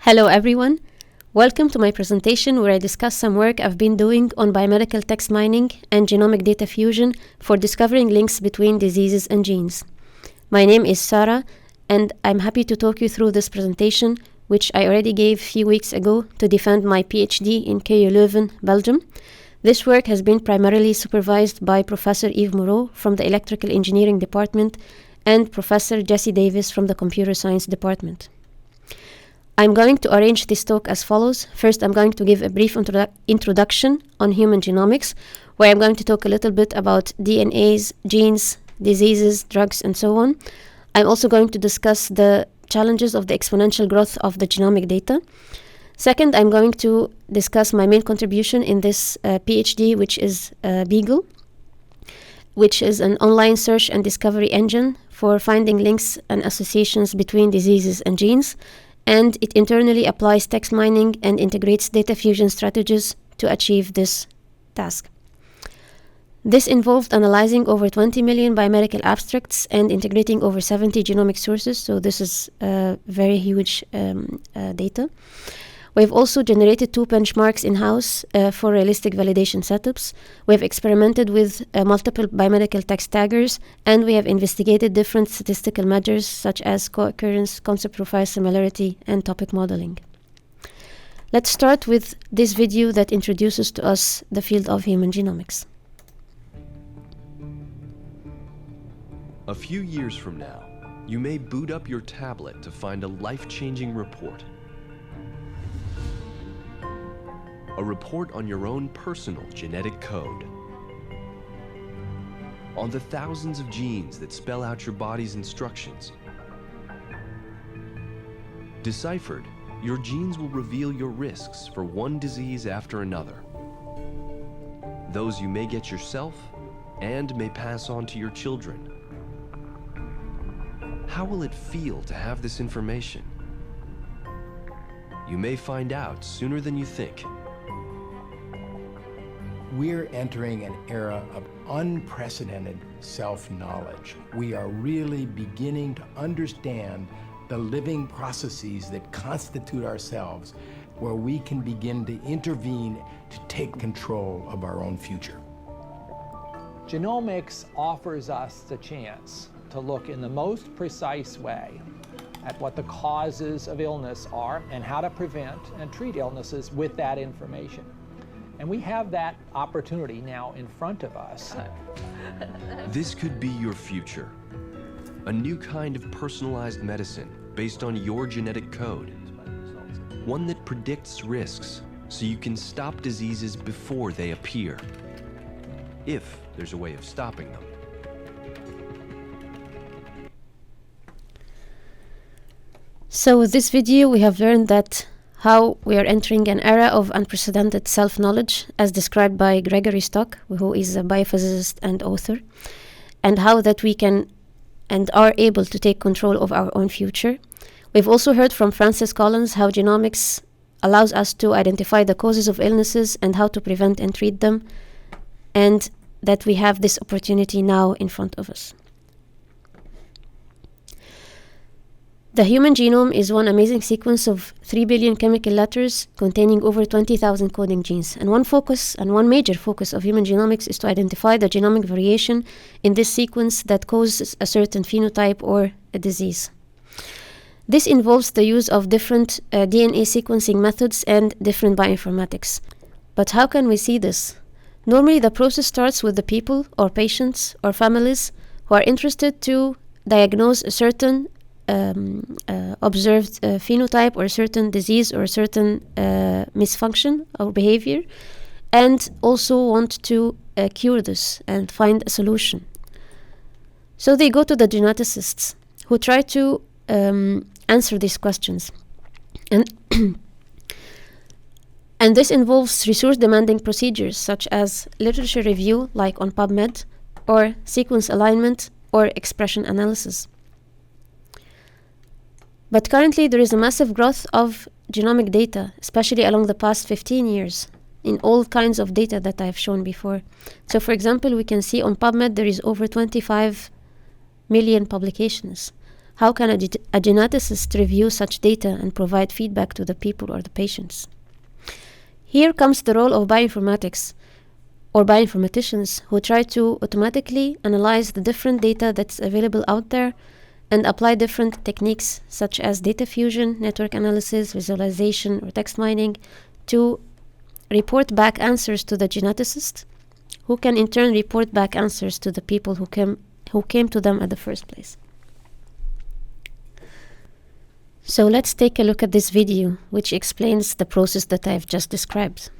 Hello everyone, welcome to my presentation where I discuss some work I've been doing on biomedical text mining and genomic data fusion for discovering links between diseases and genes. My name is Sarah and I'm happy to talk you through this presentation, which I already gave a few weeks ago to defend my PhD in KU Leuven, Belgium. This work has been primarily supervised by Professor Yves Moreau from the Electrical Engineering Department and Professor Jesse Davis from the Computer Science Department. I'm going to arrange this talk as follows. First, I'm going to give a brief introduction on human genomics, where I'm going to talk a little bit about DNAs, genes, diseases, drugs, and so on. I'm also going to discuss the challenges of the exponential growth of the genomic data. Second, I'm going to discuss my main contribution in this PhD, which is Beagle, which is an online search and discovery engine for finding links and associations between diseases and genes. And it internally applies text mining and integrates data fusion strategies to achieve this task. This involved analyzing over 20 million biomedical abstracts and integrating over 70 genomic sources, so this is very huge data. We've also generated 2 benchmarks in-house for realistic validation setups. We've experimented with multiple biomedical text taggers, and we have investigated different statistical measures such as co-occurrence, concept profile similarity, and topic modeling. Let's start with this video that introduces to us the field of human genomics. A few years from now, you may boot up your tablet to find a life-changing report. A report on your own personal genetic code. On the thousands of genes that spell out your body's instructions. Deciphered, your genes will reveal your risks for one disease after another. Those you may get yourself and may pass on to your children. How will it feel to have this information? You may find out sooner than you think. We're entering an era of unprecedented self-knowledge. We are really beginning to understand the living processes that constitute ourselves, where we can begin to intervene to take control of our own future. Genomics offers us the chance to look in the most precise way at what the causes of illness are and how to prevent and treat illnesses with that information. And we have that opportunity now in front of us. This could be your future. A new kind of personalized medicine based on your genetic code. One that predicts risks so you can stop diseases before they appear. If there's a way of stopping them. So with this video, we have learned that how we are entering an era of unprecedented self-knowledge, as described by Gregory Stock, who is a biophysicist and author, and how that we can and are able to take control of our own future. We've also heard from Francis Collins how genomics allows us to identify the causes of illnesses and how to prevent and treat them, and that we have this opportunity now in front of us. The human genome is one amazing sequence of 3 billion chemical letters containing over 20,000 coding genes. And one major focus of human genomics is to identify the genomic variation in this sequence that causes a certain phenotype or a disease. This involves the use of different DNA sequencing methods and different bioinformatics. But how can we see this? Normally, the process starts with the people or patients or families who are interested to diagnose a certain observed phenotype or a certain disease or a certain misfunction or behavior, and also want to cure this and find a solution. So they go to the geneticists who try to answer these questions. And and this involves resource-demanding procedures such as literature review, like on PubMed, or sequence alignment or expression analysis. But currently, there is a massive growth of genomic data, especially along the past 15 years, in all kinds of data that I've shown before. So, for example, we can see on PubMed there is over 25 million publications. how can a geneticist review such data and provide feedback to the people or the patients? Here comes the role of bioinformatics or bioinformaticians who try to automatically analyze the different data that's available out there and apply different techniques such as data fusion, network analysis, visualization, or text mining to report back answers to the geneticist, who can in turn report back answers to the people who came to them at the first place. So let's take a look at this video, which explains the process that I've just described.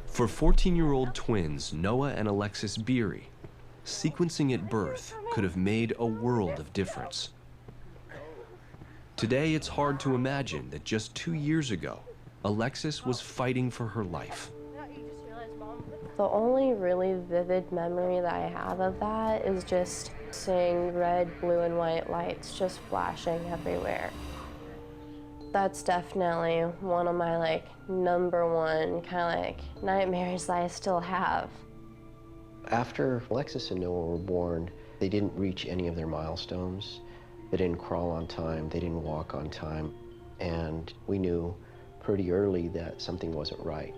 For 14-year-old twins Noah and Alexis Beery, sequencing at birth could have made a world of difference. Today, it's hard to imagine that just 2 years ago, Alexis was fighting for her life. The only really vivid memory that I have of that is just seeing red, blue, and white lights just flashing everywhere. That's definitely one of my number one kind of nightmares that I still have. After Alexis and Noah were born, they didn't reach any of their milestones. They didn't crawl on time, they didn't walk on time, and we knew pretty early that something wasn't right.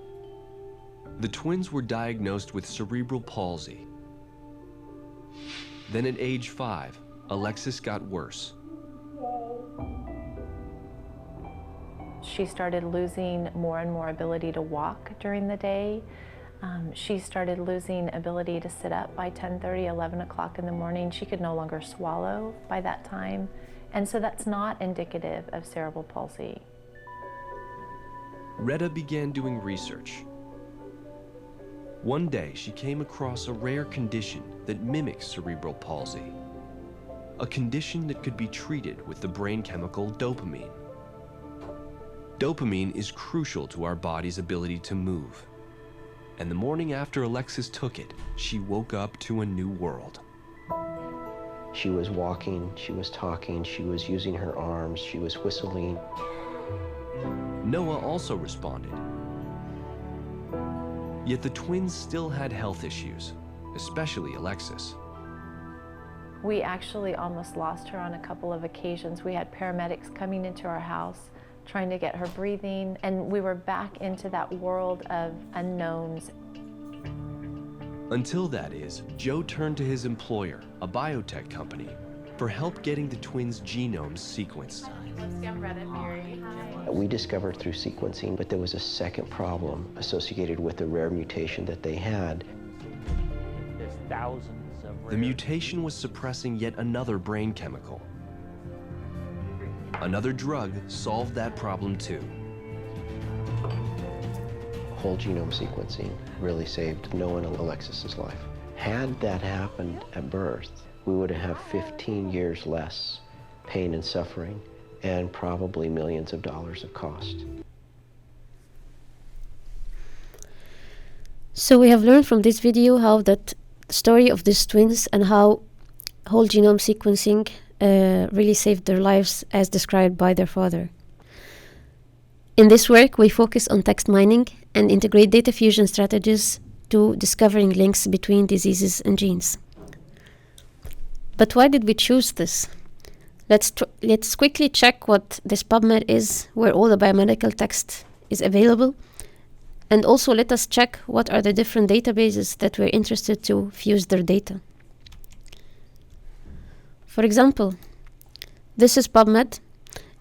The twins were diagnosed with cerebral palsy. Then at age 5, Alexis got worse. She started losing more and more ability to walk during the day. She started losing ability to sit up by 10:30, 11 o'clock in the morning. She could no longer swallow by that time. And so that's not indicative of cerebral palsy. Retta began doing research. One day, she came across a rare condition that mimics cerebral palsy, a condition that could be treated with the brain chemical dopamine. Dopamine is crucial to our body's ability to move. And the morning after Alexis took it, she woke up to a new world. She was walking, she was talking, she was using her arms, she was whistling. Noah also responded. Yet the twins still had health issues, especially Alexis. We actually almost lost her on a couple of occasions. We had paramedics coming into our house trying to get her breathing, and we were back into that world of unknowns. Until that is, Joe turned to his employer, a biotech company, for help getting the twins' genomes sequenced. We discovered through sequencing, but there was a second problem associated with the rare mutation that they had. There's thousands of The mutation was suppressing yet another brain chemical. Another drug solved that problem too. Whole genome sequencing really saved Noah and Alexis's life. Had that happened at birth, we would have 15 years less pain and suffering and probably millions of dollars of cost. So we have learned from this video how that story of these twins and how whole genome sequencing really saved their lives as described by their father. In this work, we focus on text mining and integrate data fusion strategies to discovering links between diseases and genes. But why did we choose this? Let's quickly check what this PubMed is, where all the biomedical text is available, and also let us check what are the different databases that we're interested to fuse their data. For example, this is PubMed,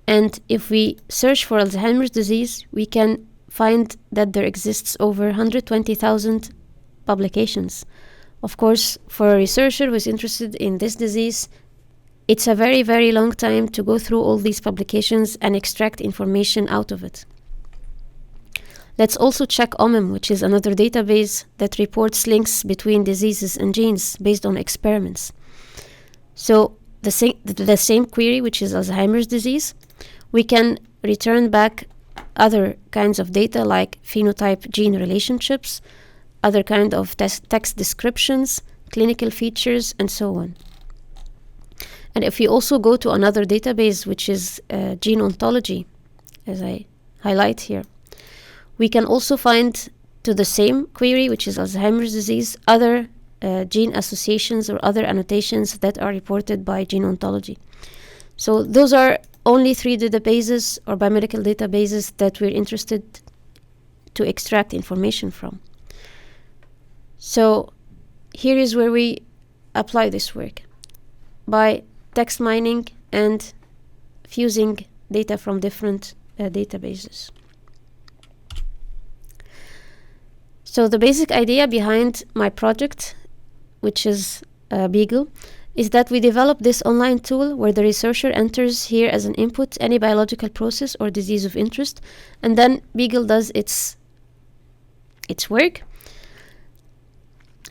and if we search for Alzheimer's disease, we can find that there exists over 120,000 publications. Of course, for a researcher who is interested in this disease, it's a very, very long time to go through all these publications and extract information out of it. Let's also check OMIM, which is another database that reports links between diseases and genes based on experiments. So the same query, which is Alzheimer's disease, we can return back other kinds of data like phenotype-gene relationships, other kind of text descriptions, clinical features, and so on. And if we also go to another database, which is gene ontology, as I highlight here, we can also find to the same query, which is Alzheimer's disease, other gene associations or other annotations that are reported by gene ontology. So those are only 3 databases or biomedical databases that we're interested to extract information from. So here is where we apply this work by text mining and fusing data from different databases. So the basic idea behind my project, which is Beagle, is that we develop this online tool where the researcher enters here as an input any biological process or disease of interest, and then Beagle does its work,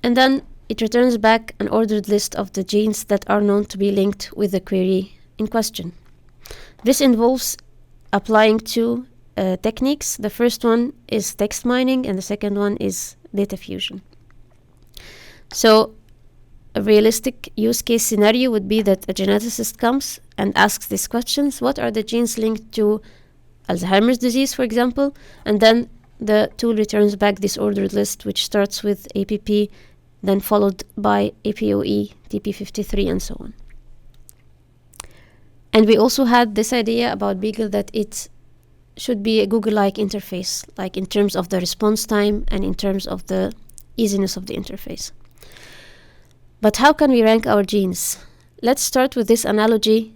and then it returns back an ordered list of the genes that are known to be linked with the query in question. This involves applying 2 techniques. The first one is text mining, and the second one is data fusion. So a realistic use case scenario would be that a geneticist comes and asks these questions: what are the genes linked to Alzheimer's disease, for example? And then the tool returns back this ordered list, which starts with APP, then followed by APOE, TP53, and so on. And we also had this idea about Beagle that it should be a Google-like interface, like in terms of the response time and in terms of the easiness of the interface. But how can we rank our genes? Let's start with this analogy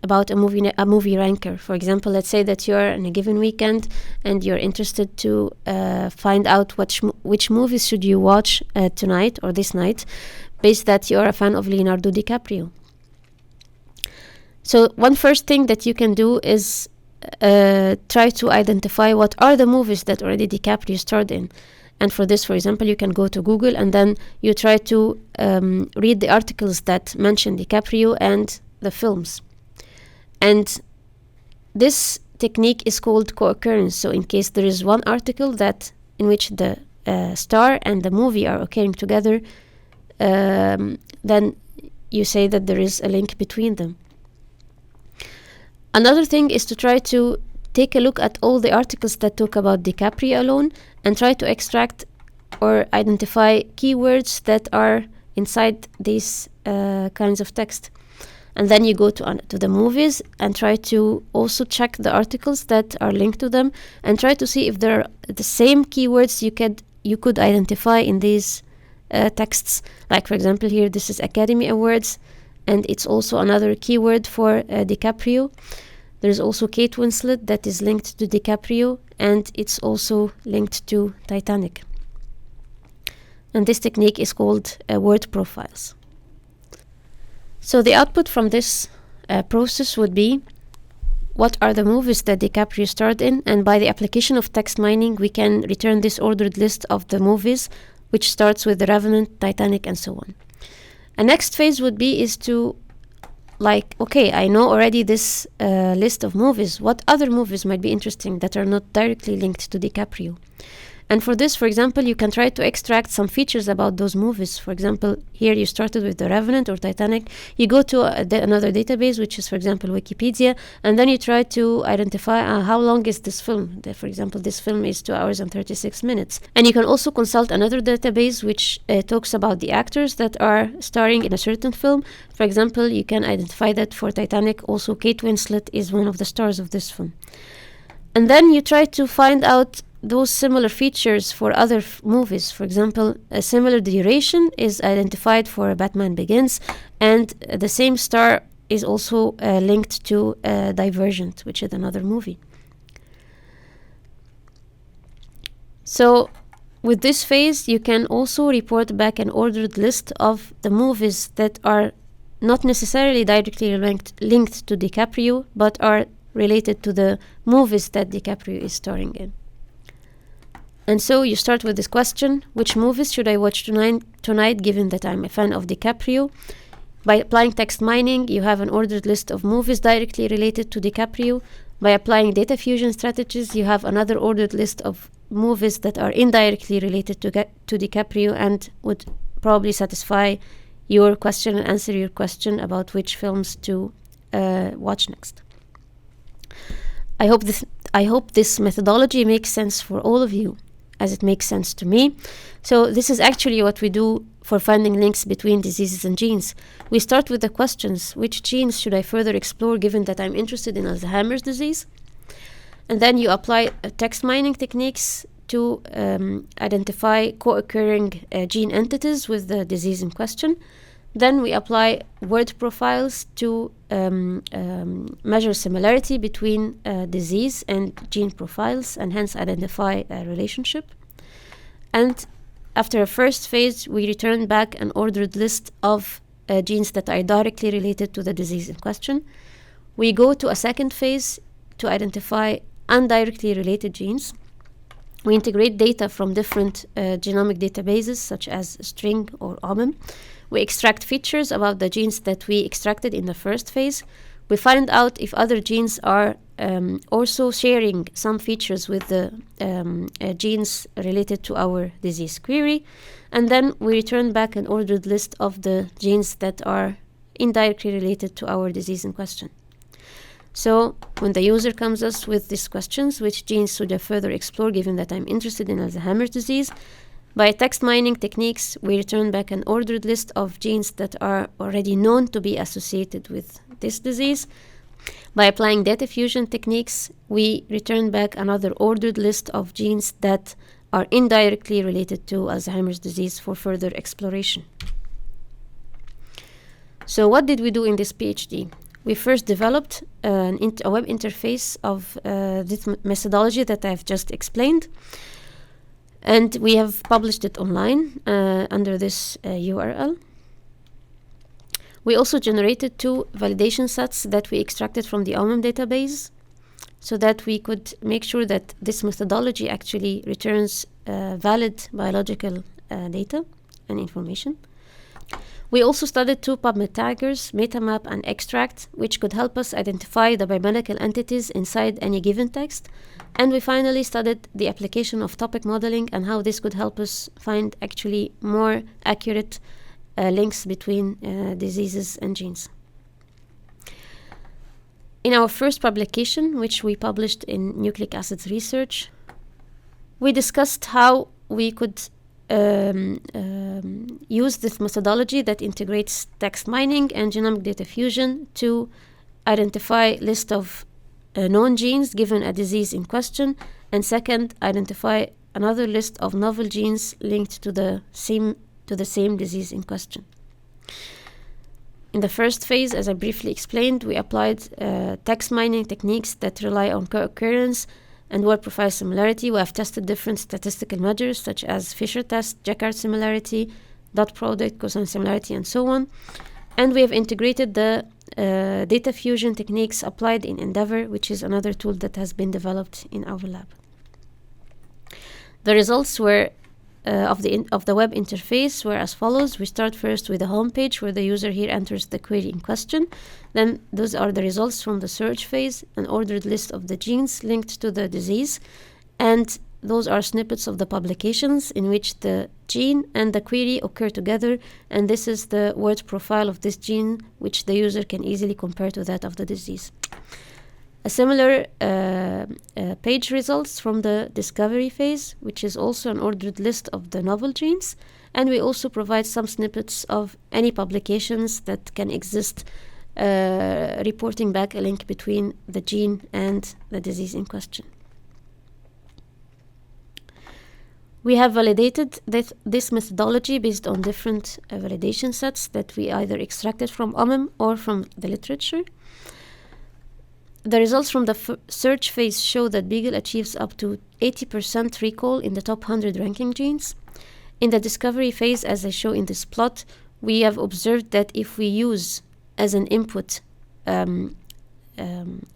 about a movie ranker. For example, let's say that you're in a given weekend and you're interested to find out which movies should you watch tonight or this night, based that you're a fan of Leonardo DiCaprio. So one first thing that you can do is try to identify what are the movies that already DiCaprio starred in. And for this, for example, you can go to Google and then you try to read the articles that mention DiCaprio and the films. And this technique is called co-occurrence. So in case there is one article that in which the star and the movie are occurring together, then you say that there is a link between them. Another thing is to try to take a look at all the articles that talk about DiCaprio alone and try to extract or identify keywords that are inside these kinds of text. And then you go to the movies and try to also check the articles that are linked to them and try to see if there are the same keywords you could identify in these texts. Like, for example, here this is Academy Awards, and it's also another keyword for DiCaprio. There's also Kate Winslet that is linked to DiCaprio, and it's also linked to Titanic. And this technique is called word profiles. So the output from this process would be what are the movies that DiCaprio starred in, and by the application of text mining we can return this ordered list of the movies, which starts with The Revenant, Titanic, and so on. A next phase would be is to okay, I know already this list of movies. What other movies might be interesting that are not directly linked to DiCaprio? And for this, for example, you can try to extract some features about those movies. For example, here you started with The Revenant or Titanic. You go to another database, which is, for example, Wikipedia, and then you try to identify how long is this film. For example, this film is 2 hours and 36 minutes. And you can also consult another database which talks about the actors that are starring in a certain film. For example, you can identify that for Titanic, also Kate Winslet is one of the stars of this film. And then you try to find out those similar features for other movies. For example, a similar duration is identified for Batman Begins, and the same star is also linked to Divergent, which is another movie. So with this phase, you can also report back an ordered list of the movies that are not necessarily directly linked to DiCaprio, but are related to the movies that DiCaprio is starring in. And so you start with this question: which movies should I watch tonight, given that I'm a fan of DiCaprio? By applying text mining, you have an ordered list of movies directly related to DiCaprio. By applying data fusion strategies, you have another ordered list of movies that are indirectly related to DiCaprio and would probably satisfy your question and answer your question about which films to watch next. I hope this methodology makes sense for all of you, as it makes sense to me. So this is actually what we do for finding links between diseases and genes. We start with the questions: which genes should I further explore given that I'm interested in Alzheimer's disease? And then you apply text mining techniques to identify co-occurring gene entities with the disease in question. Then we apply word profiles to measure similarity between disease and gene profiles, and hence identify a relationship. And after a first phase, we return back an ordered list of genes that are directly related to the disease in question. We go to a second phase to identify indirectly related genes. We integrate data from different genomic databases, such as string or OMIM. We extract features about the genes that we extracted in the first phase. We find out if other genes are also sharing some features with the genes related to our disease query. And then we return back an ordered list of the genes that are indirectly related to our disease in question. So when the user comes us with these questions, which genes should I further explore given that I'm interested in Alzheimer's disease? By text mining techniques, we return back an ordered list of genes that are already known to be associated with this disease. By applying data fusion techniques, we return back another ordered list of genes that are indirectly related to Alzheimer's disease for further exploration. So what did we do in this PhD? We first developed a web interface of this methodology that I've just explained, and we have published it online under this URL. We also generated 2 validation sets that we extracted from the OMIM database so that we could make sure that this methodology actually returns valid biological data and information. We also studied 2 PubMed taggers, MetaMap and Extract, which could help us identify the biomedical entities inside any given text. And we finally studied the application of topic modeling and how this could help us find actually more accurate links between diseases and genes. In our first publication, which we published in Nucleic Acids Research, we discussed how we could use this methodology that integrates text mining and genomic data fusion to identify list of known genes given a disease in question, and second, identify another list of novel genes linked to the same disease in question. In the first phase, as I briefly explained, we applied text mining techniques that rely on co-occurrence and word profile similarity. We have tested different statistical measures such as Fisher test, Jacquard similarity, dot product, cosine similarity, and so on. And we have integrated the data fusion techniques applied in Endeavor, which is another tool that has been developed in our lab. The results were of the web interface were as follows. We start first with the home page where the user here enters the query in question. Then those are the results from the search phase, an ordered list of the genes linked to the disease, and those are snippets of the publications in which the gene and the query occur together, and this is the word profile of this gene, which the user can easily compare to that of the disease. A similar page results from the discovery phase, which is also an ordered list of the novel genes, and we also provide some snippets of any publications that can exist, reporting back a link between the gene and the disease in question. We have validated this methodology based on different validation sets that we either extracted from OMIM or from the literature. The results from the search phase show that Beagle achieves up to 80% recall in the top 100 ranking genes. In the discovery phase, as I show in this plot, we have observed that if we use as an input a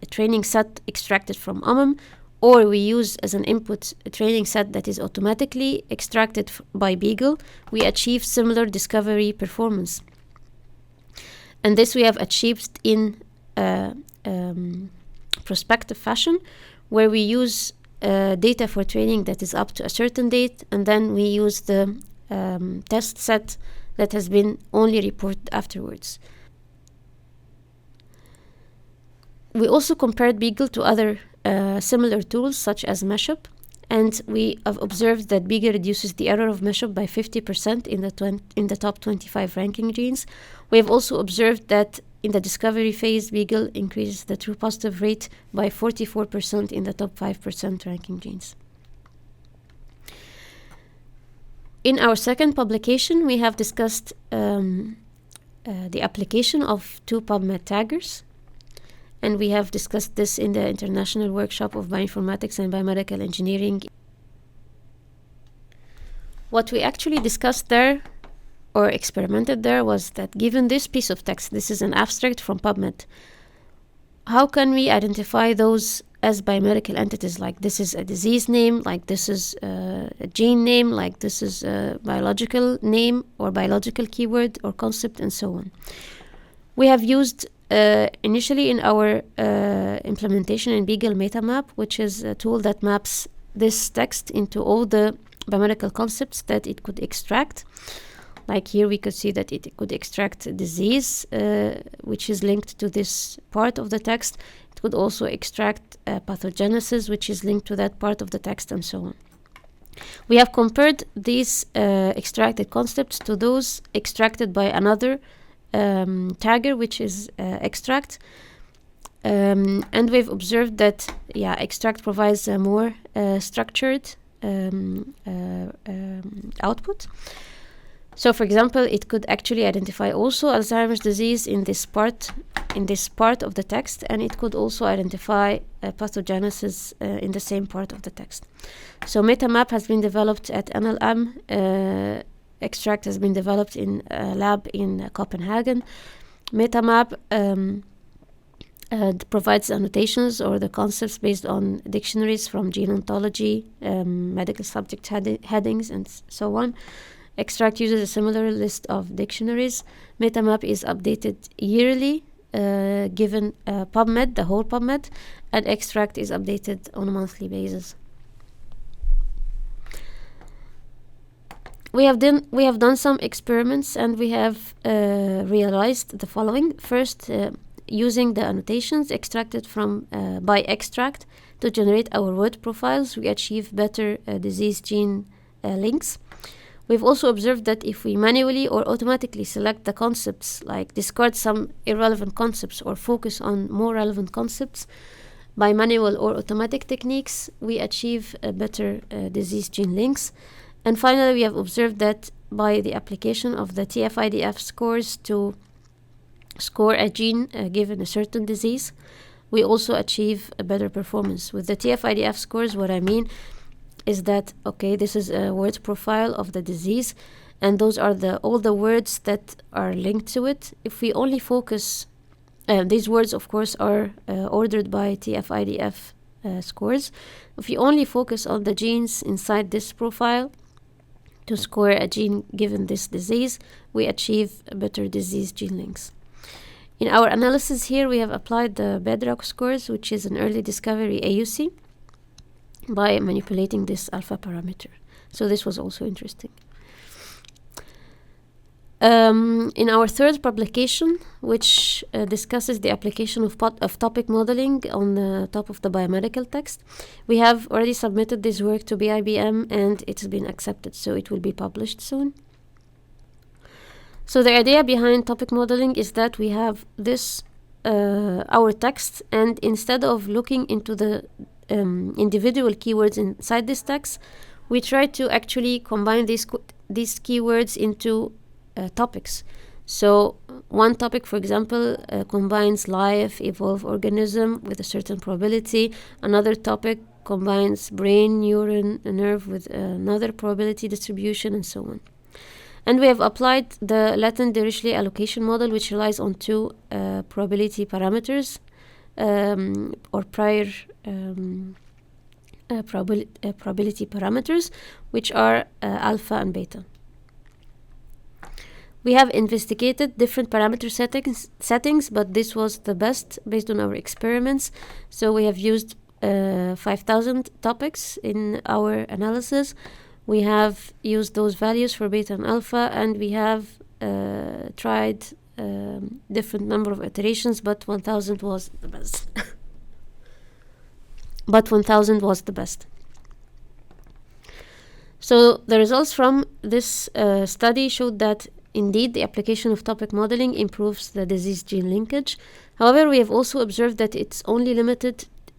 training set extracted from OMIM, or we use as an input a training set that is automatically extracted by Beagle, we achieve similar discovery performance. And this we have achieved in prospective fashion, where we use data for training that is up to a certain date, and then we use the test set that has been only reported afterwards. We also compared Beagle to other similar tools such as Mashup, And we have observed that Beagle reduces the error of mashup by 50% in the top 25 ranking genes. We have also observed that in the discovery phase, Beagle increases the true positive rate by 44% in the top 5% ranking genes. In our second publication, we have discussed the application of two PubMed taggers. And we have discussed this in the International Workshop of Bioinformatics and Biomedical Engineering. What we actually discussed there or experimented there was that given this piece of text, this is an abstract from PubMed, how can we identify those as biomedical entities? Like this is a disease name, like this is a gene name, like this is a biological name or biological keyword or concept, and so on. We have used initially in our implementation in Beagle MetaMap, which is a tool that maps this text into all the biomedical concepts that it could extract. Like here we could see that it could extract a disease, which is linked to this part of the text. It could also extract pathogenesis, which is linked to that part of the text, and so on. We have compared these extracted concepts to those extracted by another tagger, which is extract, and we've observed that extract provides a more structured output. So, for example, it could actually identify also Alzheimer's disease in this part of the text, and it could also identify pathogenesis in the same part of the text. So, MetaMap has been developed at NLM. Extract has been developed in a lab in Copenhagen. MetaMap provides annotations or the concepts based on dictionaries from gene ontology, medical subject headings, and so on. Extract uses a similar list of dictionaries. MetaMap is updated yearly, given PubMed, the whole PubMed, and Extract is updated on a monthly basis. We have done some experiments, and we have realized the following. First, using the annotations extracted from by Extract to generate our word profiles, we achieve better disease gene links. We've also observed that if we manually or automatically select the concepts, like discard some irrelevant concepts or focus on more relevant concepts by manual or automatic techniques, we achieve better disease gene links. And finally, we have observed that by the application of the TF-IDF scores to score a gene given a certain disease, we also achieve a better performance. With the TF-IDF scores, what I mean is that, okay, this is a word profile of the disease, and those are all the words that are linked to it. If we only focus, these words, of course, are ordered by TF-IDF scores. If we only focus on the genes inside this profile to score a gene given this disease, we achieve better disease gene links. In our analysis here, we have applied the Bedrock scores, which is an early discovery AUC, by manipulating this alpha parameter. So this was also interesting. In our third publication, which discusses the application of topic modeling on the top of the biomedical text, we have already submitted this work to BIBM, and it's been accepted, so it will be published soon. So the idea behind topic modeling is that we have this, our text, and instead of looking into the individual keywords inside this text, we try to actually combine these keywords into topics. So one topic, for example, combines life, evolve organism with a certain probability. Another topic combines brain, neuron, and nerve with another probability distribution, and so on. And we have applied the latent Dirichlet allocation model, which relies on two probability parameters, or prior probability parameters, which are alpha and beta. We have investigated different parameter settings, but this was the best based on our experiments. So we have used 5,000 topics in our analysis. We have used those values for beta and alpha, and we have tried different number of iterations, but 1,000 was the best. So the results from this study showed that indeed the application of topic modeling improves the disease gene linkage. However, we have also observed that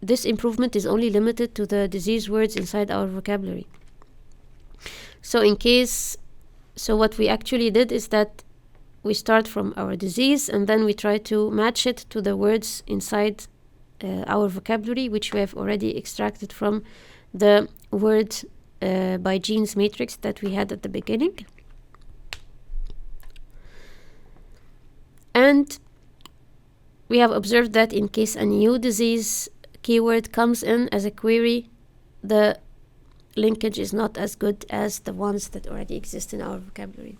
this improvement is only limited to the disease words inside our vocabulary. So what we actually did is that we start from our disease and then we try to match it to the words inside our vocabulary, which we have already extracted from the word by genes matrix that we had at the beginning. And we have observed that in case a new disease keyword comes in as a query, the linkage is not as good as the ones that already exist in our vocabulary.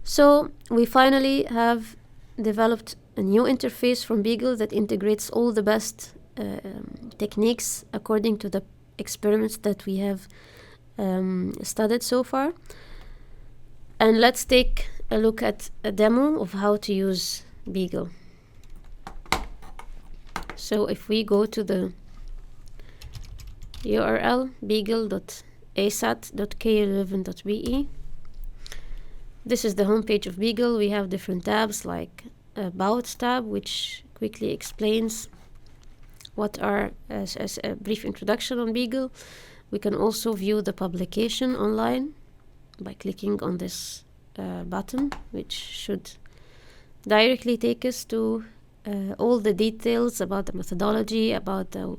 So we finally have developed a new interface from Beagle that integrates all the best techniques according to the experiments that we have studied so far. And let's take a look at a demo of how to use Beagle. So if we go to the URL beagle.asat.k11.be, this is the homepage of Beagle. We have different tabs like About tab, which quickly explains what are as a brief introduction on Beagle. We can also view the publication online by clicking on this button, which should directly take us to all the details about the methodology, about the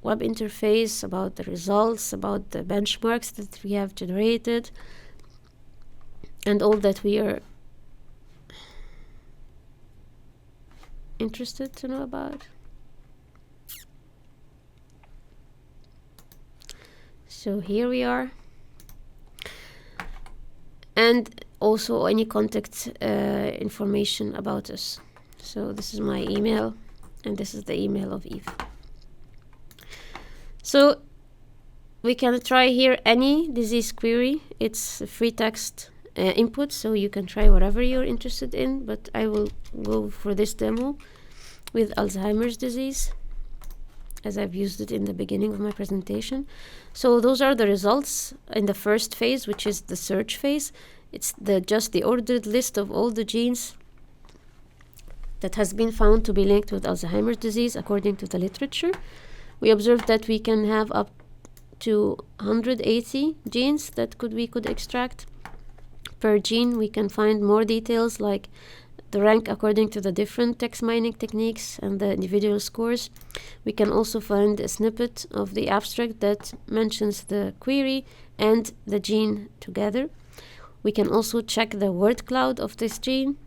web interface, about the results, about the benchmarks that we have generated, and all that we are interested to know about. So here we are. And also any contact information about us. So this is my email, and this is the email of Eve. So we can try here any disease query. It's a free text input, so you can try whatever you're interested in, but I will go for this demo with Alzheimer's disease, as I've used it in the beginning of my presentation. So those are the results in the first phase, which is the search phase. It's just the ordered list of all the genes that has been found to be linked with Alzheimer's disease according to the literature. We observed that we can have up to 180 genes that we could extract. Per gene, we can find more details like the rank according to the different text mining techniques and the individual scores. We can also find a snippet of the abstract that mentions the query and the gene together. We can also check the word cloud of this gene.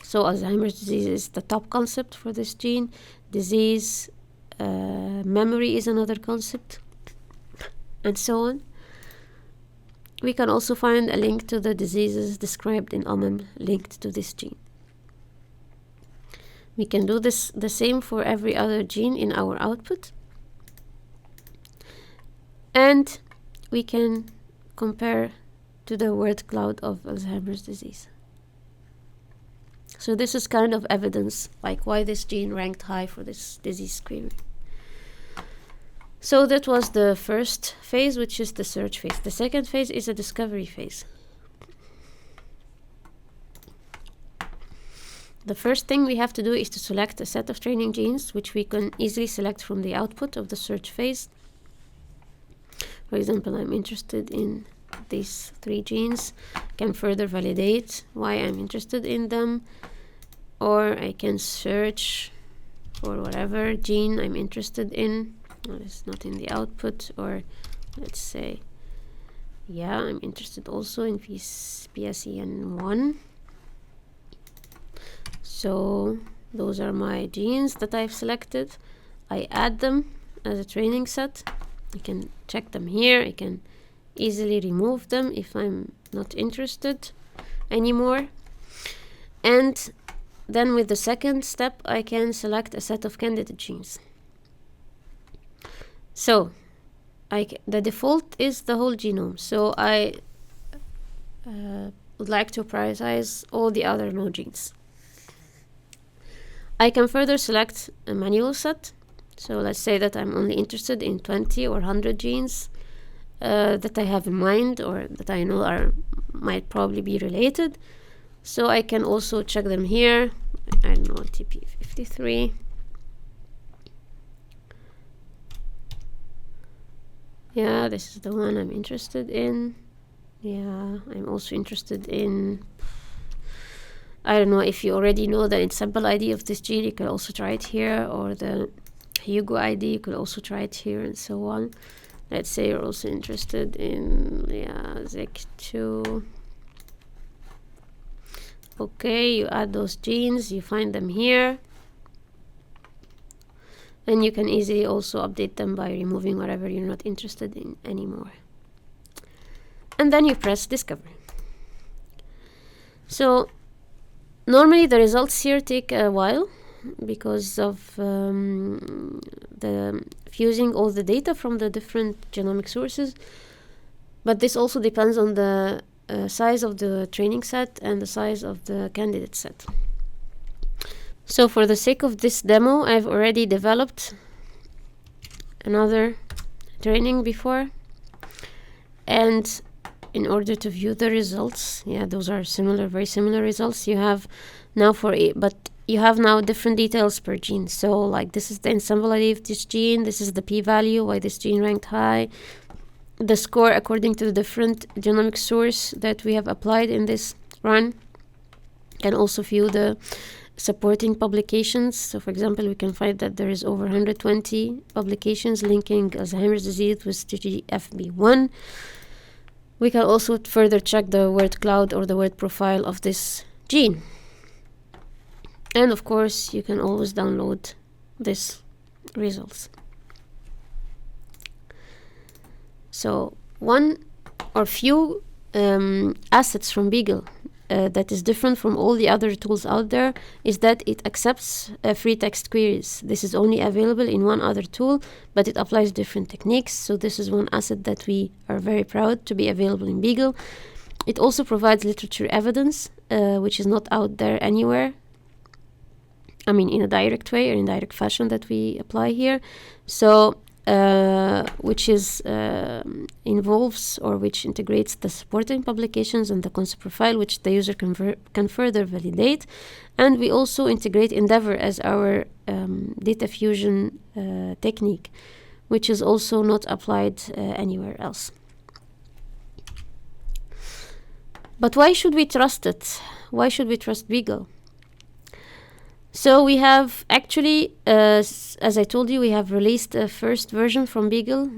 So Alzheimer's disease is the top concept for this gene. Disease memory is another concept, and so on. We can also find a link to the diseases described in OMIM linked to this gene. We can do the same for every other gene in our output. And we can compare to the word cloud of Alzheimer's disease. So this is kind of evidence, like why this gene ranked high for this disease query. So that was the first phase, which is the search phase. The second phase is a discovery phase. The first thing we have to do is to select a set of training genes, which we can easily select from the output of the search phase. For example, I'm interested in these 3 genes. I can further validate why I'm interested in them, or I can search for whatever gene I'm interested in. It's not in the output, or let's say, yeah, I'm interested also in PSEN1. So those are my genes that I've selected. I add them as a training set. I can check them here. I can easily remove them if I'm not interested anymore. And then with the second step, I can select a set of candidate genes. So the default is the whole genome. So I would like to prioritize all the other no genes. I can further select a manual set. So let's say that I'm only interested in 20 or 100 genes that I have in mind or that I know might probably be related. So I can also check them here. I don't know, TP53. Yeah, this is the one I'm interested in. Yeah, I'm also interested in, I don't know, if you already know the ensemble ID of this gene, you can also try it here, or the Hugo ID, you could also try it here, and so on. Let's say you're also interested in, ZEC2. Okay, you add those genes, you find them here. And you can easily also update them by removing whatever you're not interested in anymore. And then you press discover. So normally the results here take a while because of the fusing all the data from the different genomic sources. But this also depends on the size of the training set and the size of the candidate set. So for the sake of this demo, I've already developed another training before. And in order to view the results, yeah, those are similar, very similar results. You have now but you have now different details per gene. So like this is the ensemble ID of this gene, this is the p-value, why this gene ranked high, the score according to the different genomic source that we have applied in this run. Can also view the supporting publications. So for example, we can find that there is over 120 publications linking Alzheimer's disease with TGFB1. We can also further check the word cloud or the word profile of this gene. And of course, you can always download these results. So one or few assets from Beagle that is different from all the other tools out there is that it accepts free text queries. This is only available in one other tool, but it applies different techniques. So this is one asset that we are very proud to be available in Beagle. It also provides literature evidence, which is not out there anywhere. I mean, in a direct way or in direct fashion that we apply here. So which is involves or which integrates the supporting publications and the concept profile, which the user can further validate. And we also integrate Endeavor as our data fusion technique, which is also not applied anywhere else. But why should we trust it? Why should we trust Beagle? So we have actually, as I told you, we have released a first version from Beagle.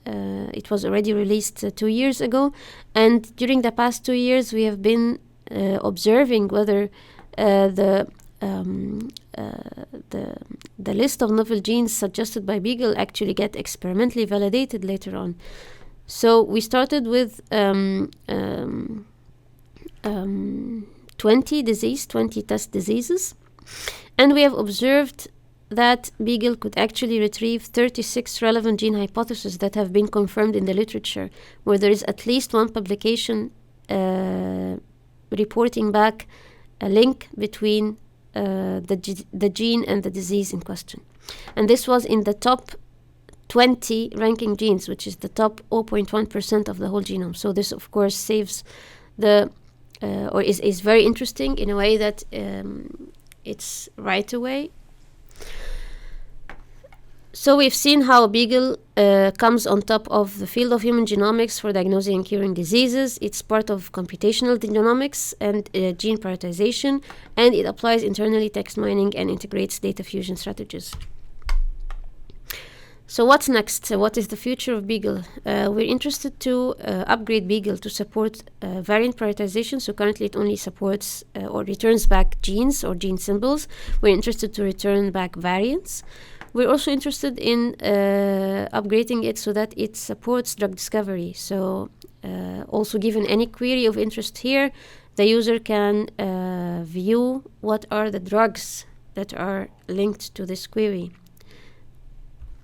It was already released 2 years ago. And during the past 2 years, we have been observing whether the list of novel genes suggested by Beagle actually get experimentally validated later on. So we started with 20 test diseases, and we have observed that Beagle could actually retrieve 36 relevant gene hypotheses that have been confirmed in the literature, where there is at least one publication reporting back a link between the gene and the disease in question. And this was in the top 20 ranking genes, which is the top 0.1% of the whole genome. So this, of course, saves the or is very interesting in a way that it's right away. So we've seen how Beagle comes on top of the field of human genomics for diagnosing and curing diseases. It's part of computational genomics and gene prioritization, and it applies internally text mining and integrates data fusion strategies. So what's next? What is the future of Beagle? We're interested to upgrade Beagle to support variant prioritization. So currently it only supports or returns back genes or gene symbols. We're interested to return back variants. We're also interested in upgrading it so that it supports drug discovery. So also given any query of interest here, the user can view what are the drugs that are linked to this query.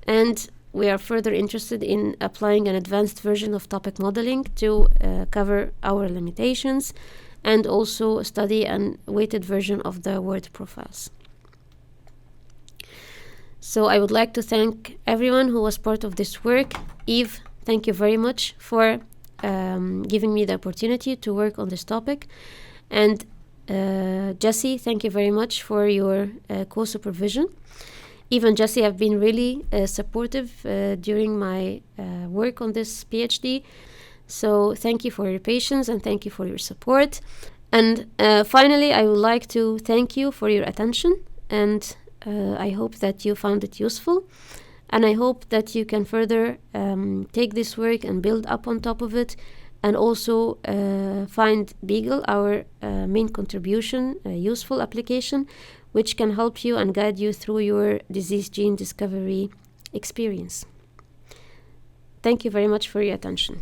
And we are further interested in applying an advanced version of topic modeling to cover our limitations. and also study a weighted version of the word profiles. So I would like to thank everyone who was part of this work. Eve, thank you very much for giving me the opportunity to work on this topic. And Jesse, thank you very much for your co-supervision. Eve and Jesse have been really supportive during my work on this PhD. So thank you for your patience and thank you for your support. And finally, I would like to thank you for your attention, and I hope that you found it useful. And I hope that you can further take this work and build up on top of it, and also find Beagle, our main contribution, a useful application, which can help you and guide you through your disease gene discovery experience. Thank you very much for your attention.